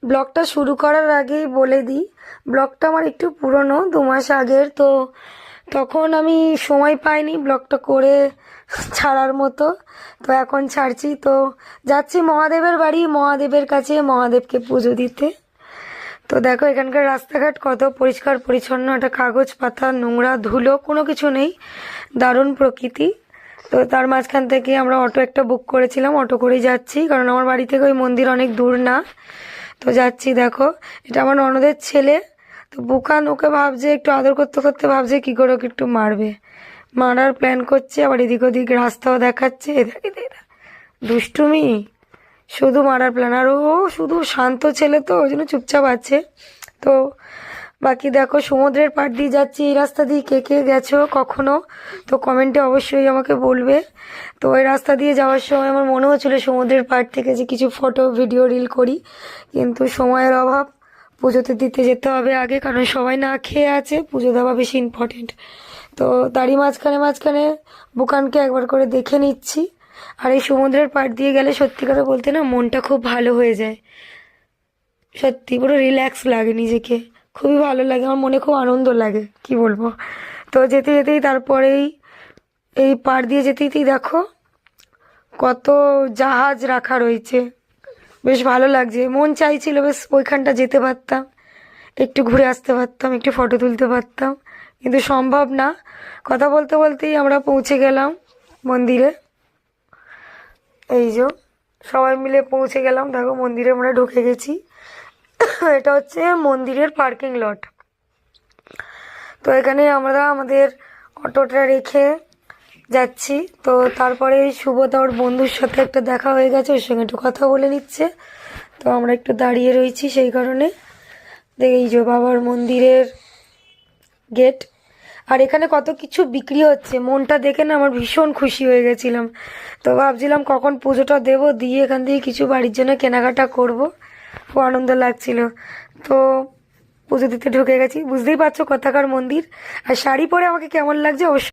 ব্লগটা শুরু করার আগেই বলে দিই, ব্লগটা আমার একটু পুরনো, 2 মাস আগের। তো তখন আমি সময় পাইনি ব্লগটা করে ছাড়ার মতো। তো এখন ছাড়ছি। তো যাচ্ছি মহাদেবের বাড়ি, মহাদেবের কাছে মহাদেবকে পুজো দিতে। তো দেখো এখানকার রাস্তাঘাট কত পরিষ্কার পরিচ্ছন্ন, একটা কাগজ পাতা নোংরা ধুলো কোনো কিছু নেই, দারুণ প্রকৃতি। তো তার মাঝখান থেকে আমরা অটো একটা বুক করেছিলাম, অটো করেই যাচ্ছি, কারণ আমার বাড়ি থেকে ওই মন্দির অনেক দূর না। তো যাচ্ছি। দেখো এটা আমার ননদের ছেলে। তো বুকান ওকে ভাবছে, একটু আদর করতে করতে ভাবছে কী করে ওকে একটু মারবে, মারার প্ল্যান করছে। আবার এদিক ওদিক রাস্তাও দেখাচ্ছে, দুষ্টুমি, শুধু মারার প্ল্যান। আর ও শুধু শান্ত ছেলে, তো ওই জন্য চুপচাপ আছে। তো বাকি দেখো সমুদ্রের পাড় দিয়ে যাচ্ছি। এই রাস্তা দিয়ে কে কে গেছো কখনো, তো কমেন্টে অবশ্যই আমাকে বলবে। তো ওই রাস্তা দিয়ে যাওয়ার সময় আমার মনে হচ্ছিলো সমুদ্রের পাড় থেকে যে কিছু ফটো ভিডিও রিল করি, কিন্তু সময়ের অভাব। পুজোতে দিতে যেতে হবে আগে, কারণ সবাই না খেয়ে আছে, পুজো দেওয়া বেশি ইম্পর্টেন্ট। তো তারই মাঝখানে মাঝখানে বুকানকে একবার করে দেখে নিচ্ছি। আর এই সমুদ্রের পাড় দিয়ে গেলে সত্যি করে বলতে না, মনটা খুব ভালো হয়ে যায়। সত্যি পুরো রিল্যাক্স লাগে নিজেকে, খুবই ভালো লাগে, আমার মনে খুব আনন্দ লাগে, কি বলবো। তো যেতে যেতেই তারপরেই এই পাড় দিয়ে যেতেই দেখো কত জাহাজ রাখা রয়েছে, বেশ ভালো লাগছে। মন চাইছিল বেশ ওইখানটা যেতে পারতাম, একটু ঘুরে আসতে পারতাম, একটু ফটো তুলতে পারতাম, কিন্তু সম্ভব না। কথা বলতে বলতেই আমরা পৌঁছে গেলাম মন্দিরে। এই যে সবাই মিলে পৌঁছে গেলাম, দেখো মন্দিরে আমরা ঢুকে গেছি। এটা হচ্ছে মন্দিরের পার্কিং লট। তো এখানে আমরা আমাদের অটোটা রেখে যাচ্ছি। তো তারপরে শুভদা ওর বন্ধুর সাথে একটা দেখা হয়ে গেছে, ওর সঙ্গে একটু কথা বলে নিচ্ছে। তো আমরা একটু দাঁড়িয়ে রয়েছি সেই কারণে। এই যে বাবার মন্দিরের গেট। আর এখানে কত কিছু বিক্রি হচ্ছে, মনটা দেখে না আমার ভীষণ খুশি হয়ে গেছিলাম। তো ভাবছিলাম কখন পুজোটা দেবো, দিয়ে এখান থেকে কিছু বাড়ির জন্য কেনাকাটা করব, খুব আনন্দ লাগছিল। তো পুজো দিতে ঢুকে গেছি, বুঝতেই পারছো কোথাকার মন্দির। আর শাড়ি পরে আমাকে কেমন লাগছে অবশ্যই